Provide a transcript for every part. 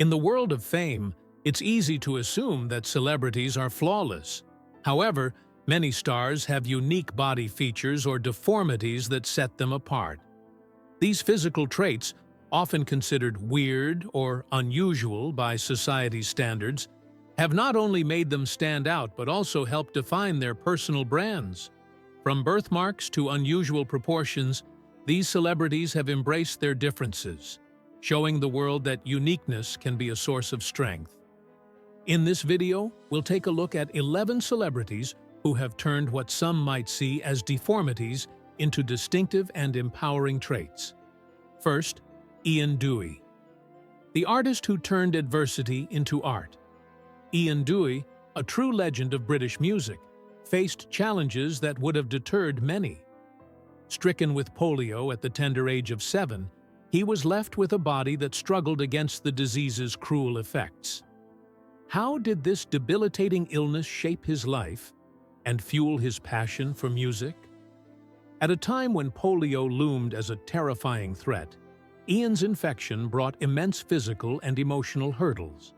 In the world of fame, it's easy to assume that celebrities are flawless. However, many stars have unique body features or deformities that set them apart. These physical traits, often considered weird or unusual by society's standards, have not only made them stand out but also helped define their personal brands. From birthmarks to unusual proportions, these celebrities have embraced their differences, showing the world that uniqueness can be a source of strength. In this video, we'll take a look at 11 celebrities who have turned what some might see as deformities into distinctive and empowering traits. First, Ian Dury, the artist who turned adversity into art. Ian Dury, a true legend of British music, faced challenges that would have deterred many. Stricken with polio at the tender age of 7, he was left with a body that struggled against the disease's cruel effects. How did this debilitating illness shape his life and fuel his passion for music? At a time when polio loomed as a terrifying threat, Ian's infection brought immense physical and emotional hurdles.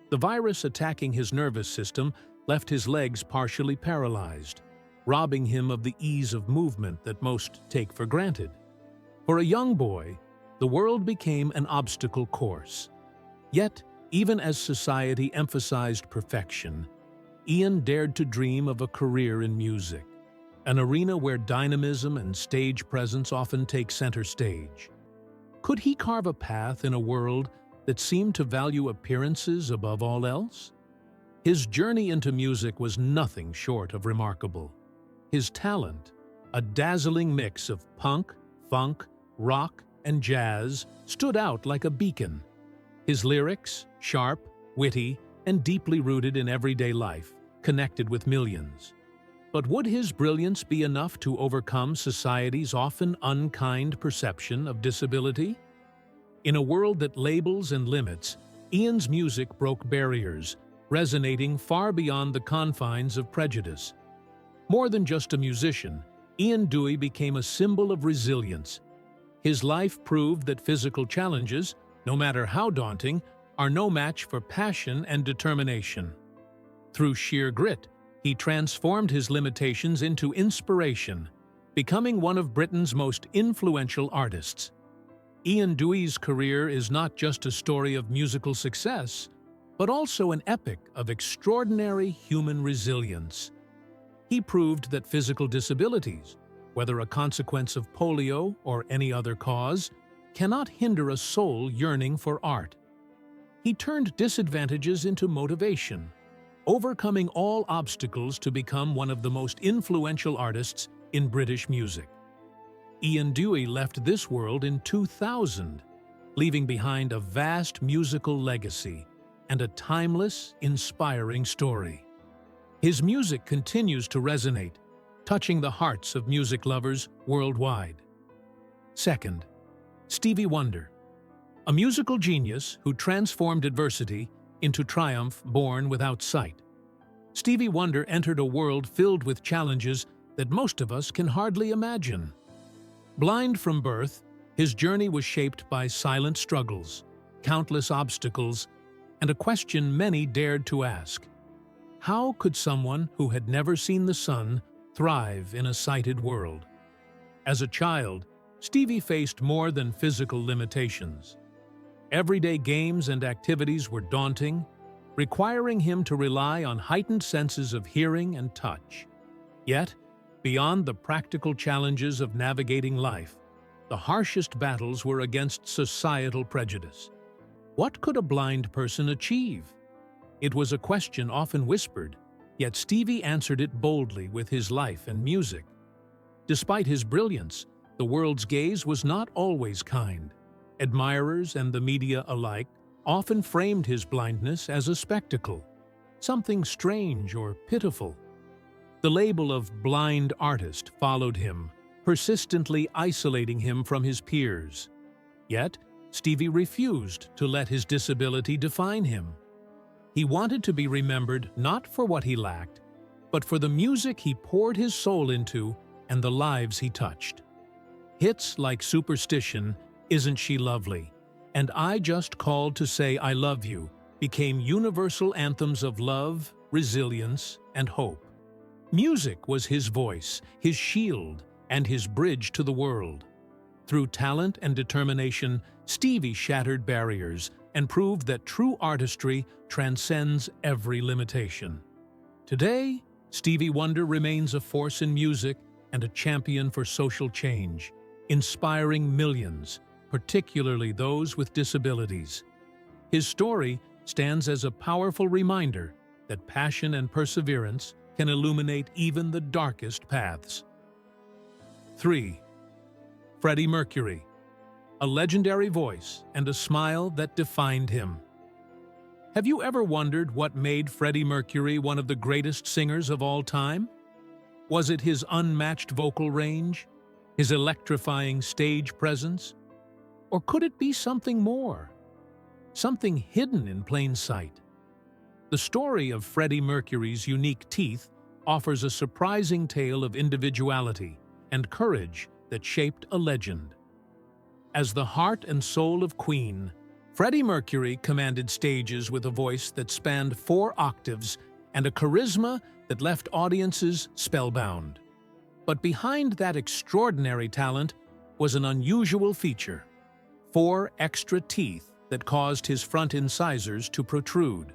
The virus attacking his nervous system left his legs partially paralyzed, robbing him of the ease of movement that most take for granted. For a young boy, the world became an obstacle course. Yet, even as society emphasized perfection, Ian dared to dream of a career in music, an arena where dynamism and stage presence often take center stage. Could he carve a path in a world that seemed to value appearances above all else? His journey into music was nothing short of remarkable. His talent, a dazzling mix of punk, funk, rock, and jazz, stood out like a beacon. His lyrics, sharp, witty, and deeply rooted in everyday life, connected with millions. But would his brilliance be enough to overcome society's often unkind perception of disability? In a world that labels and limits, Ian's music broke barriers, resonating far beyond the confines of prejudice. More than just a musician, Ian Dury became a symbol of resilience. His life proved that physical challenges, no matter how daunting, are no match for passion and determination. Through sheer grit, he transformed his limitations into inspiration, becoming one of Britain's most influential artists. Ian Dury's career is not just a story of musical success, but also an epic of extraordinary human resilience. He proved that physical disabilities, whether a consequence of polio or any other cause, cannot hinder a soul yearning for art. He turned disadvantages into motivation, overcoming all obstacles to become one of the most influential artists in British music. Ian Dury left this world in 2000, leaving behind a vast musical legacy and a timeless, inspiring story. His music continues to resonate, touching the hearts of music lovers worldwide. Second, Stevie Wonder, a musical genius who transformed adversity into triumph born without sight. Stevie Wonder entered a world filled with challenges that most of us can hardly imagine. Blind from birth, his journey was shaped by silent struggles, countless obstacles, and a question many dared to ask. How could someone who had never seen the sun thrive in a sighted world? As a child, Stevie faced more than physical limitations. Everyday games and activities were daunting, requiring him to rely on heightened senses of hearing and touch. Yet, beyond the practical challenges of navigating life, the harshest battles were against societal prejudice. What could a blind person achieve? It was a question often whispered, yet Stevie answered it boldly with his life and music. Despite his brilliance, the world's gaze was not always kind. Admirers and the media alike often framed his blindness as a spectacle, something strange or pitiful. The label of blind artist followed him, persistently isolating him from his peers. Yet, Stevie refused to let his disability define him. He wanted to be remembered not for what he lacked, but for the music he poured his soul into and the lives he touched. Hits like Superstition, Isn't She Lovely, and I Just Called to Say I Love You became universal anthems of love, resilience, and hope. Music was his voice, his shield, and his bridge to the world. Through talent and determination, Stevie shattered barriers and proved that true artistry transcends every limitation. Today, Stevie Wonder remains a force in music and a champion for social change, inspiring millions, particularly those with disabilities. His story stands as a powerful reminder that passion and perseverance can illuminate even the darkest paths. 3. Freddie Mercury, a legendary voice and a smile that defined him. Have you ever wondered what made Freddie Mercury one of the greatest singers of all time? Was it his unmatched vocal range, his electrifying stage presence? Or could it be something more? Something hidden in plain sight? The story of Freddie Mercury's unique teeth offers a surprising tale of individuality and courage that shaped a legend. As the heart and soul of Queen, Freddie Mercury commanded stages with a voice that spanned 4 octaves and a charisma that left audiences spellbound. But behind that extraordinary talent was an unusual feature: 4 extra teeth that caused his front incisors to protrude.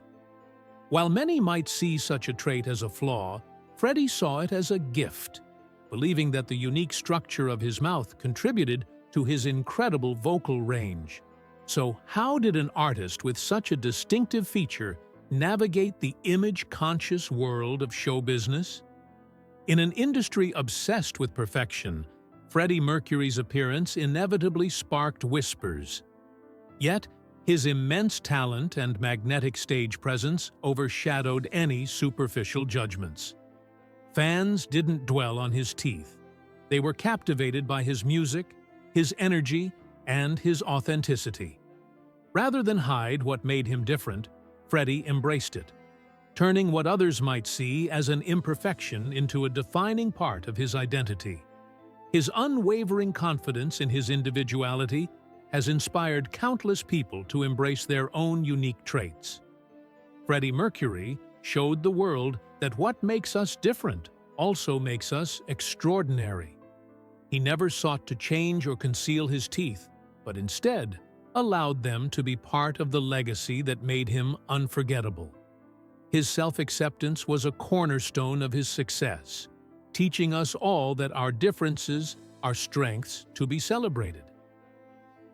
While many might see such a trait as a flaw, Freddie saw it as a gift, believing that the unique structure of his mouth contributed to his incredible vocal range. So how did an artist with such a distinctive feature navigate the image-conscious world of show business? In an industry obsessed with perfection, Freddie Mercury's appearance inevitably sparked whispers. Yet, his immense talent and magnetic stage presence overshadowed any superficial judgments. Fans didn't dwell on his teeth. They were captivated by his music, his energy, and his authenticity. Rather than hide what made him different, Freddie embraced it, turning what others might see as an imperfection into a defining part of his identity. His unwavering confidence in his individuality has inspired countless people to embrace their own unique traits. Freddie Mercury showed the world that what makes us different also makes us extraordinary. He never sought to change or conceal his teeth, but instead allowed them to be part of the legacy that made him unforgettable. His self-acceptance was a cornerstone of his success, teaching us all that our differences are strengths to be celebrated.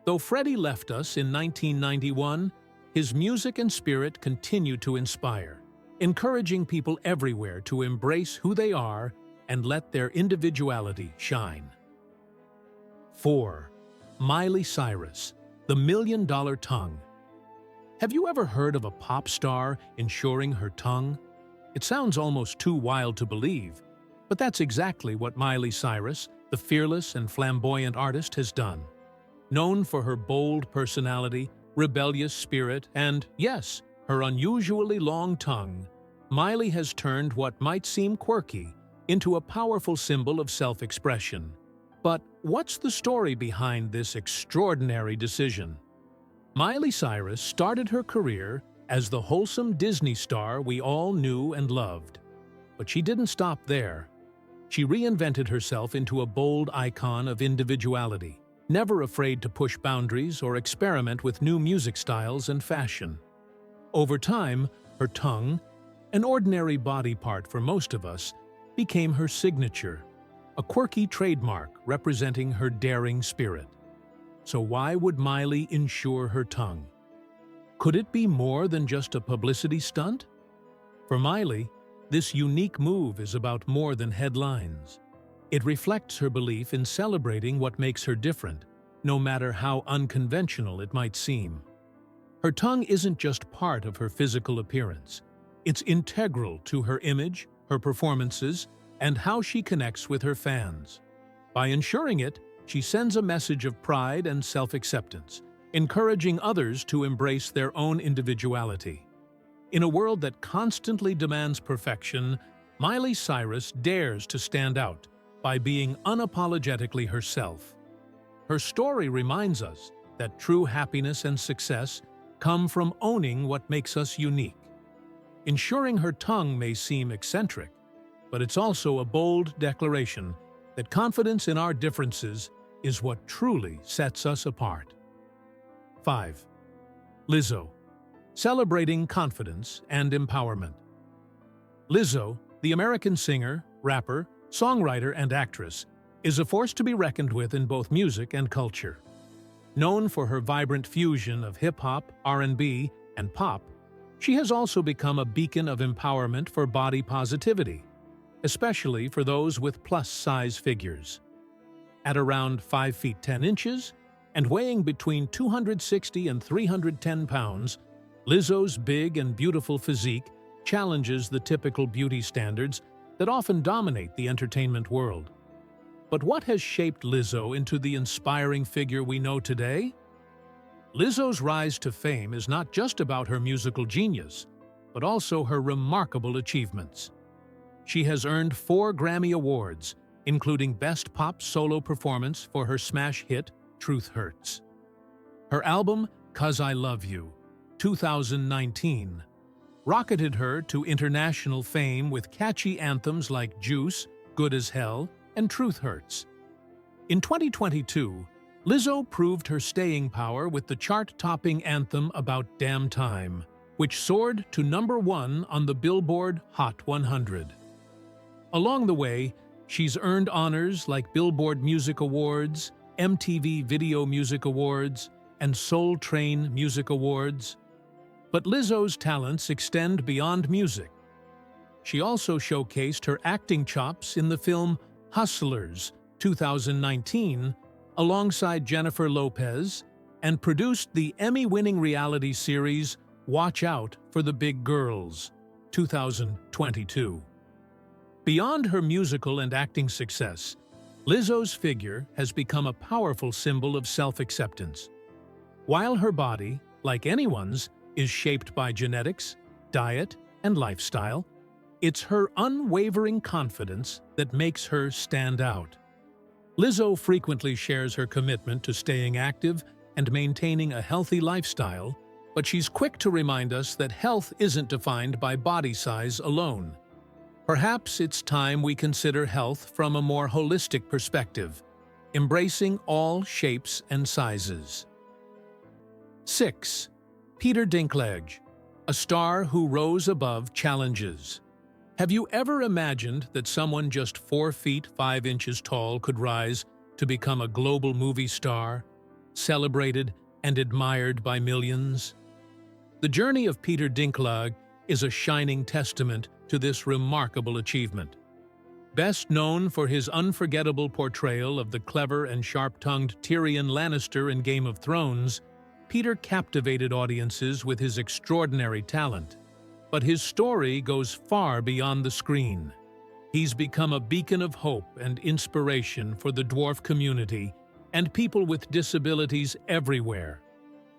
Though Freddie left us in 1991, his music and spirit continue to inspire, encouraging people everywhere to embrace who they are and let their individuality shine. 4. Miley Cyrus, the million-dollar tongue. Have you ever heard of a pop star insuring her tongue? It sounds almost too wild to believe, but that's exactly what Miley Cyrus, the fearless and flamboyant artist, has done. Known for her bold personality, rebellious spirit, and, yes, her unusually long tongue, Miley has turned what might seem quirky into a powerful symbol of self-expression. But what's the story behind this extraordinary decision? Miley Cyrus started her career as the wholesome Disney star we all knew and loved. But she didn't stop there. She reinvented herself into a bold icon of individuality, never afraid to push boundaries or experiment with new music styles and fashion. Over time, her tongue, an ordinary body part for most of us, became her signature, a quirky trademark representing her daring spirit. So why would Miley insure her tongue? Could it be more than just a publicity stunt? For Miley, this unique move is about more than headlines. It reflects her belief in celebrating what makes her different, no matter how unconventional it might seem. Her tongue isn't just part of her physical appearance. It's integral to her image, her performances, and how she connects with her fans. By ensuring it, she sends a message of pride and self-acceptance, encouraging others to embrace their own individuality. In a world that constantly demands perfection, Miley Cyrus dares to stand out by being unapologetically herself. Her story reminds us that true happiness and success come from owning what makes us unique. Ensuring her tongue may seem eccentric, but it's also a bold declaration that confidence in our differences is what truly sets us apart. 5. Lizzo, celebrating confidence and empowerment. Lizzo, the American singer, rapper, songwriter, and actress, is a force to be reckoned with in both music and culture. Known for her vibrant fusion of hip-hop, R&B, and pop, she has also become a beacon of empowerment for body positivity, especially for those with plus-size figures. At around 5 feet 10 inches and weighing between 260 and 310 pounds, Lizzo's big and beautiful physique challenges the typical beauty standards that often dominate the entertainment world. But what has shaped Lizzo into the inspiring figure we know today? Lizzo's rise to fame is not just about her musical genius, but also her remarkable achievements. She has earned 4 Grammy Awards, including Best Pop Solo Performance for her smash hit, Truth Hurts. Her album, 'Cause I Love You, 2019, rocketed her to international fame with catchy anthems like Juice, Good as Hell, and Truth Hurts. In 2022, Lizzo proved her staying power with the chart-topping anthem About Damn Time, which soared to #1 on the Billboard Hot 100. Along the way, she's earned honors like Billboard Music Awards, MTV Video Music Awards, and Soul Train Music Awards. But Lizzo's talents extend beyond music. She also showcased her acting chops in the film Hustlers, 2019, alongside Jennifer Lopez, and produced the Emmy-winning reality series Watch Out for the Big Girls, 2022. Beyond her musical and acting success, Lizzo's figure has become a powerful symbol of self-acceptance. While her body, like anyone's, is shaped by genetics, diet, and lifestyle, it's her unwavering confidence that makes her stand out. Lizzo frequently shares her commitment to staying active and maintaining a healthy lifestyle, but she's quick to remind us that health isn't defined by body size alone. Perhaps it's time we consider health from a more holistic perspective, embracing all shapes and sizes. 6. Peter Dinklage, a star who rose above challenges. Have you ever imagined that someone just 4 feet 5 inches tall could rise to become a global movie star, celebrated and admired by millions? The journey of Peter Dinklage is a shining testament to this remarkable achievement. Best known for his unforgettable portrayal of the clever and sharp-tongued Tyrion Lannister in Game of Thrones, Peter captivated audiences with his extraordinary talent. But his story goes far beyond the screen. He's become a beacon of hope and inspiration for the dwarf community and people with disabilities everywhere.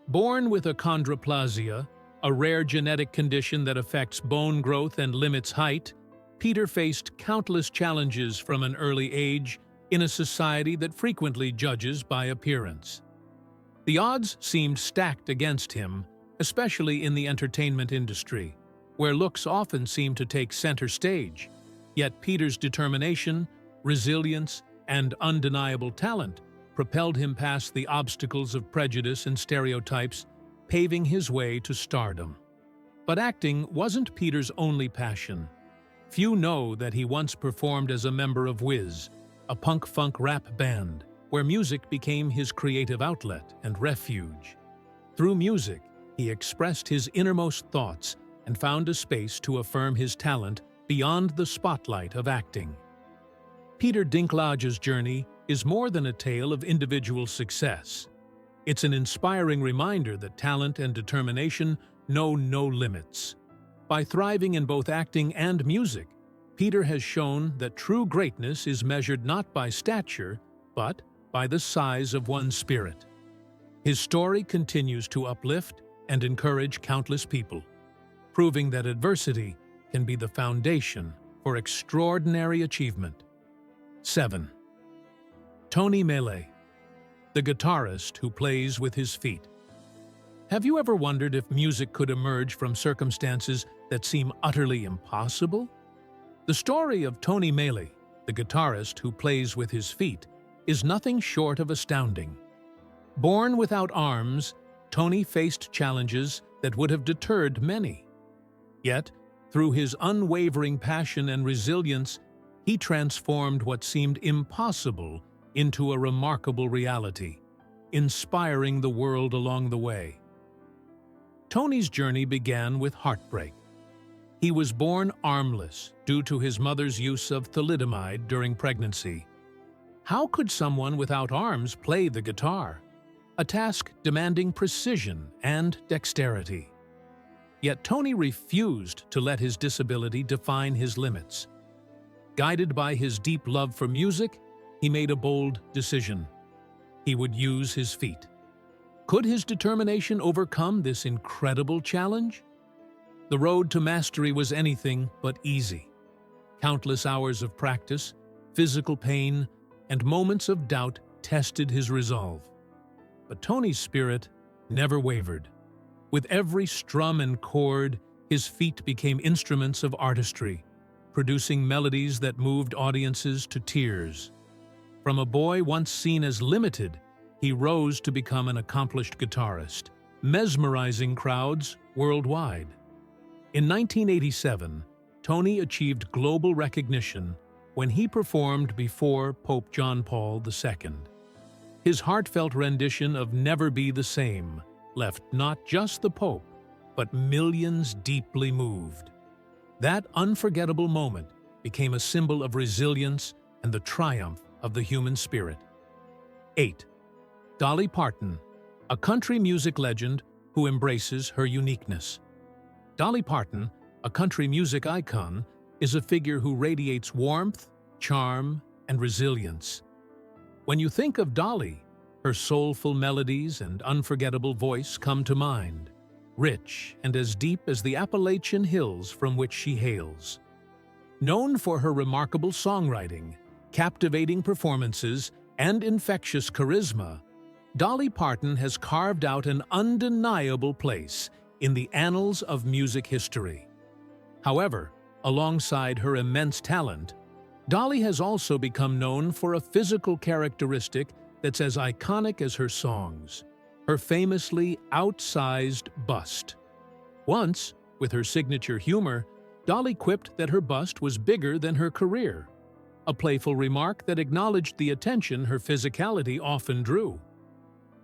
Born with achondroplasia, a rare genetic condition that affects bone growth and limits height, Peter faced countless challenges from an early age in a society that frequently judges by appearance. The odds seemed stacked against him, especially in the entertainment industry, where looks often seem to take center stage. Yet Peter's determination, resilience, and undeniable talent propelled him past the obstacles of prejudice and stereotypes, paving his way to stardom. But acting wasn't Peter's only passion. Few know that he once performed as a member of Wiz, a punk-funk rap band, where music became his creative outlet and refuge. Through music, he expressed his innermost thoughts and found a space to affirm his talent beyond the spotlight of acting. Peter Dinklage's journey is more than a tale of individual success. It's an inspiring reminder that talent and determination know no limits. By thriving in both acting and music, Peter has shown that true greatness is measured not by stature, but by the size of one's spirit. His story continues to uplift and encourage countless people, proving that adversity can be the foundation for extraordinary achievement. 7. Tony Mele. the guitarist who plays with his feet. Have you ever wondered if music could emerge from circumstances that seem utterly impossible? The story of Tony Maley, the guitarist who plays with his feet, is nothing short of astounding. Born without arms, Tony faced challenges that would have deterred many. Yet, through his unwavering passion and resilience, he transformed what seemed impossible into a remarkable reality, inspiring the world along the way. Tony's journey began with heartbreak. He was born armless due to his mother's use of thalidomide during pregnancy. How could someone without arms play the guitar? A task demanding precision and dexterity. Yet Tony refused to let his disability define his limits. Guided by his deep love for music, he made a bold decision. He would use his feet. Could his determination overcome this incredible challenge? The road to mastery was anything but easy. Countless hours of practice, physical pain, and moments of doubt tested his resolve. But Tony's spirit never wavered. With every strum and chord, his feet became instruments of artistry, producing melodies that moved audiences to tears. From a boy once seen as limited, he rose to become an accomplished guitarist, mesmerizing crowds worldwide. In 1987, Tony achieved global recognition when he performed before Pope John Paul II. His heartfelt rendition of "Never Be the Same" left not just the Pope, but millions deeply moved. That unforgettable moment became a symbol of resilience and the triumph of the human spirit. 8. Dolly Parton, a country music legend who embraces her uniqueness. Dolly Parton, a country music icon, is a figure who radiates warmth, charm, and resilience. When you think of Dolly, her soulful melodies and unforgettable voice come to mind, rich and as deep as the Appalachian hills from which she hails. Known for her remarkable songwriting, captivating performances, and infectious charisma, Dolly Parton has carved out an undeniable place in the annals of music history. However, alongside her immense talent, Dolly has also become known for a physical characteristic that's as iconic as her songs: her famously outsized bust. Once, with her signature humor, Dolly quipped that her bust was bigger than her career, a playful remark that acknowledged the attention her physicality often drew.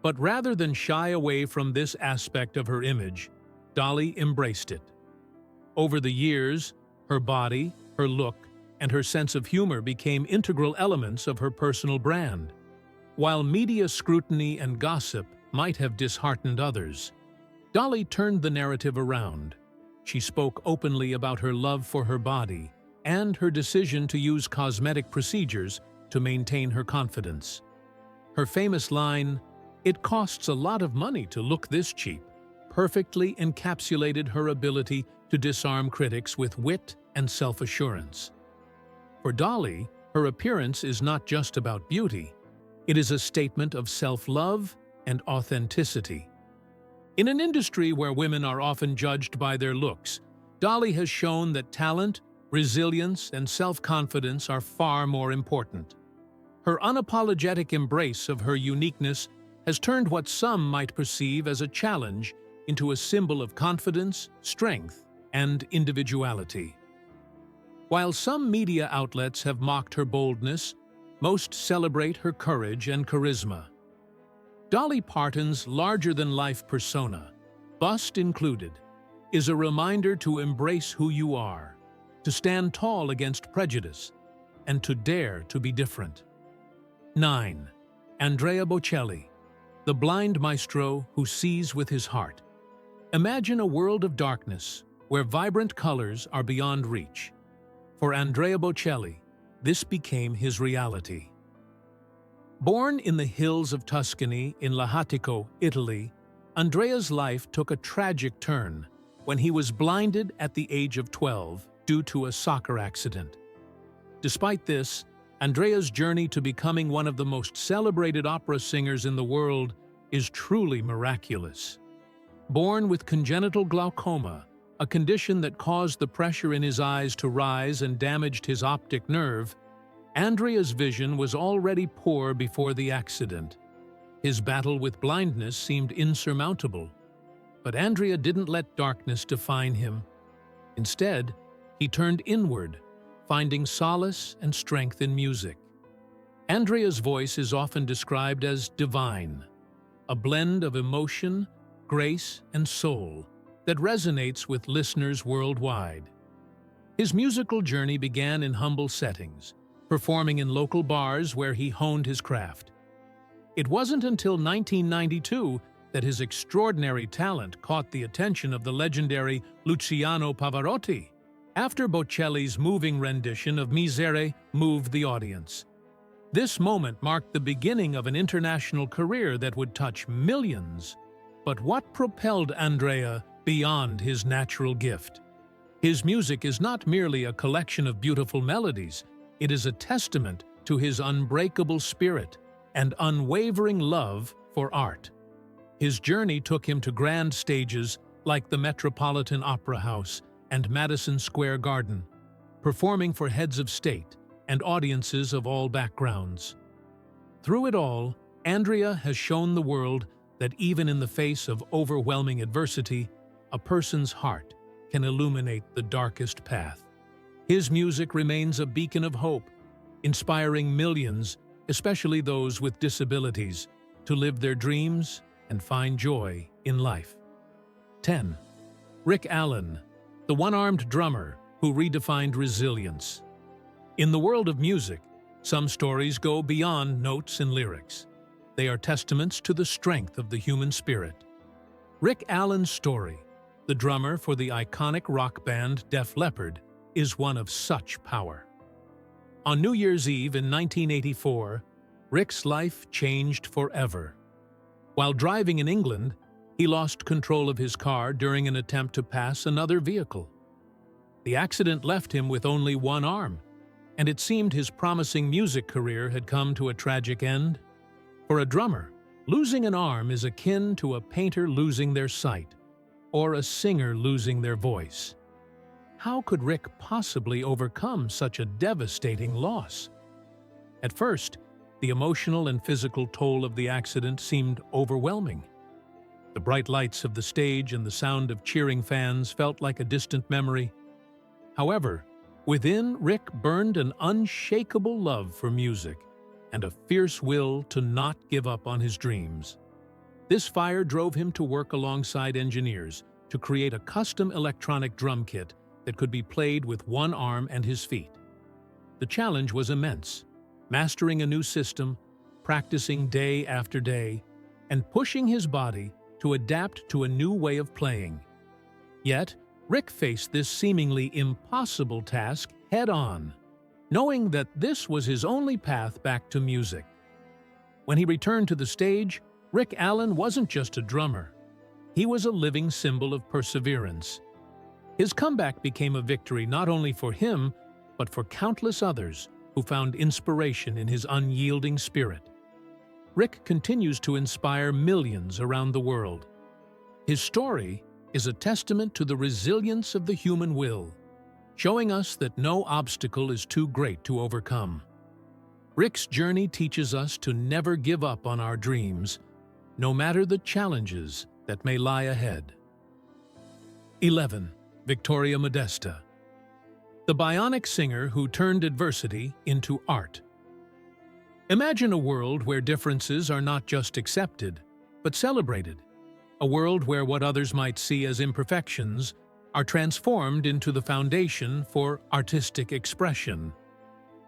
But rather than shy away from this aspect of her image, Dolly embraced it. Over the years, her body, her look, and her sense of humor became integral elements of her personal brand. While media scrutiny and gossip might have disheartened others, Dolly turned the narrative around. She spoke openly about her love for her body and her decision to use cosmetic procedures to maintain her confidence. Her famous line, "It costs a lot of money to look this cheap," perfectly encapsulated her ability to disarm critics with wit and self-assurance. For Dolly, her appearance is not just about beauty. It is a statement of self-love and authenticity. In an industry where women are often judged by their looks, Dolly has shown that talent, resilience, and self-confidence are far more important. Her unapologetic embrace of her uniqueness has turned what some might perceive as a challenge into a symbol of confidence, strength, and individuality. While some media outlets have mocked her boldness, most celebrate her courage and charisma. Dolly Parton's larger-than-life persona, bust included, is a reminder to embrace who you are, to stand tall against prejudice, and to dare to be different. 9. Andrea Bocelli, the blind maestro who sees with his heart. Imagine a world of darkness where vibrant colors are beyond reach. For Andrea Bocelli, this became his reality. Born in the hills of Tuscany in Lajatico, Italy, Andrea's life took a tragic turn when he was blinded at the age of 12 due to a soccer accident. Despite this, Andrea's journey to becoming one of the most celebrated opera singers in the world is truly miraculous. Born with congenital glaucoma, a condition that caused the pressure in his eyes to rise and damaged his optic nerve, Andrea's vision was already poor before the accident. His battle with blindness seemed insurmountable. But Andrea didn't let darkness define him. Instead, he turned inward, finding solace and strength in music. Andrea's voice is often described as divine, a blend of emotion, grace, and soul that resonates with listeners worldwide. His musical journey began in humble settings, performing in local bars where he honed his craft. It wasn't until 1992 that his extraordinary talent caught the attention of the legendary Luciano Pavarotti, after Bocelli's moving rendition of Miserere moved the audience. This moment marked the beginning of an international career that would touch millions. But what propelled Andrea beyond his natural gift? His music is not merely a collection of beautiful melodies, it is a testament to his unbreakable spirit and unwavering love for art. His journey took him to grand stages like the Metropolitan Opera House and Madison Square Garden, performing for heads of state and audiences of all backgrounds. Through it all, Andrea has shown the world that even in the face of overwhelming adversity, a person's heart can illuminate the darkest path. His music remains a beacon of hope, inspiring millions, especially those with disabilities, to live their dreams and find joy in life. 10. Rick Allen, the one-armed drummer who redefined resilience. In the world of music, some stories go beyond notes and lyrics. They are testaments to the strength of the human spirit. Rick Allen's story, the drummer for the iconic rock band Def Leppard, is one of such power. On New Year's Eve in 1984, Rick's life changed forever. While driving in England, he lost control of his car during an attempt to pass another vehicle. The accident left him with only one arm, and it seemed his promising music career had come to a tragic end. For a drummer, losing an arm is akin to a painter losing their sight, or a singer losing their voice. How could Rick possibly overcome such a devastating loss? At first, the emotional and physical toll of the accident seemed overwhelming. The bright lights of the stage and the sound of cheering fans felt like a distant memory. However, within Rick burned an unshakable love for music and a fierce will to not give up on his dreams. This fire drove him to work alongside engineers to create a custom electronic drum kit that could be played with one arm and his feet. The challenge was immense, mastering a new system, practicing day after day, and pushing his body to adapt to a new way of playing. Yet, Rick faced this seemingly impossible task head-on, knowing that this was his only path back to music. When he returned to the stage, Rick Allen wasn't just a drummer. He was a living symbol of perseverance. His comeback became a victory not only for him, but for countless others who found inspiration in his unyielding spirit. Rick continues to inspire millions around the world. His story is a testament to the resilience of the human will, showing us that no obstacle is too great to overcome. Rick's journey teaches us to never give up on our dreams, no matter the challenges that may lie ahead. 11. Victoria Modesta, the bionic singer who turned adversity into art. Imagine a world where differences are not just accepted, but celebrated. A world where what others might see as imperfections are transformed into the foundation for artistic expression.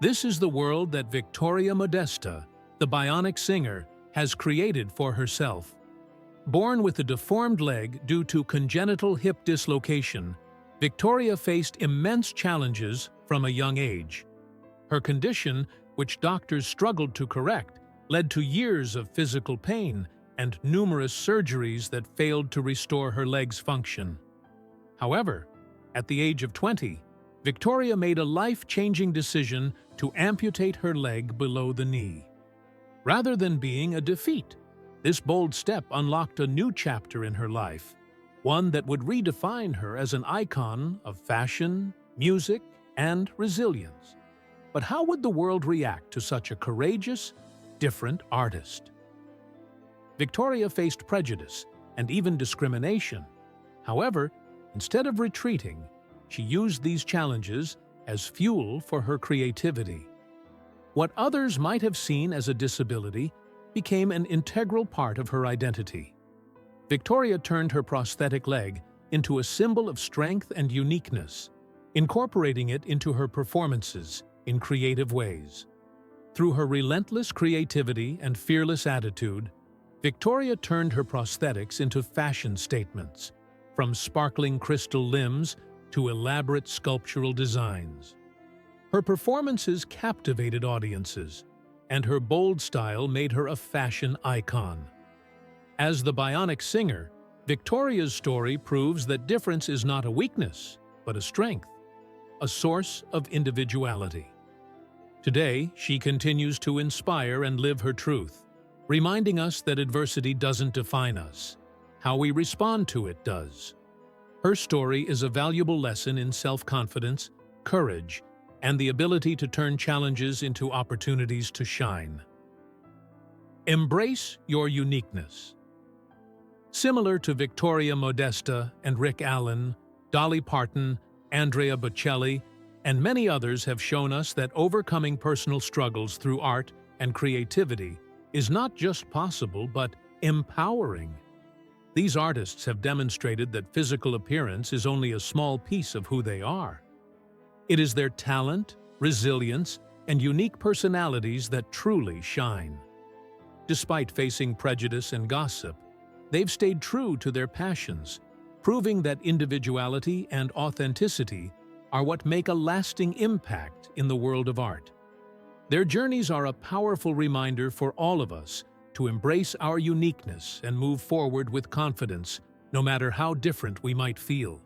This is the world that Victoria Modesta, the bionic singer, has created for herself. Born with a deformed leg due to congenital hip dislocation, Victoria faced immense challenges from a young age. Her condition, which doctors struggled to correct, led to years of physical pain and numerous surgeries that failed to restore her leg's function. However, at the age of 20, Victoria made a life-changing decision to amputate her leg below the knee. Rather than being a defeat, this bold step unlocked a new chapter in her life, one that would redefine her as an icon of fashion, music, and resilience. But how would the world react to such a courageous, different artist? Victoria faced prejudice and even discrimination. However, instead of retreating, she used these challenges as fuel for her creativity. What others might have seen as a disability became an integral part of her identity. Victoria turned her prosthetic leg into a symbol of strength and uniqueness, incorporating it into her performances in creative ways. Through her relentless creativity and fearless attitude, Victoria turned her prosthetics into fashion statements, from sparkling crystal limbs to elaborate sculptural designs. Her performances captivated audiences, and her bold style made her a fashion icon. As the bionic singer, Victoria's story proves that difference is not a weakness, but a strength, a source of individuality. Today, she continues to inspire and live her truth, reminding us that adversity doesn't define us. How we respond to it does. Her story is a valuable lesson in self-confidence, courage, and the ability to turn challenges into opportunities to shine. Embrace your uniqueness. Similar to Victoria Modesta and Rick Allen, Dolly Parton, Andrea Bocelli, and many others have shown us that overcoming personal struggles through art and creativity is not just possible but empowering. These artists have demonstrated that physical appearance is only a small piece of who they are. It is their talent, resilience, and unique personalities that truly shine. Despite facing prejudice and gossip, they've stayed true to their passions, proving that individuality and authenticity are what make a lasting impact in the world of art. Their journeys are a powerful reminder for all of us to embrace our uniqueness and move forward with confidence, no matter how different we might feel.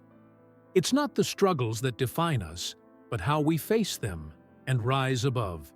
It's not the struggles that define us, but how we face them and rise above.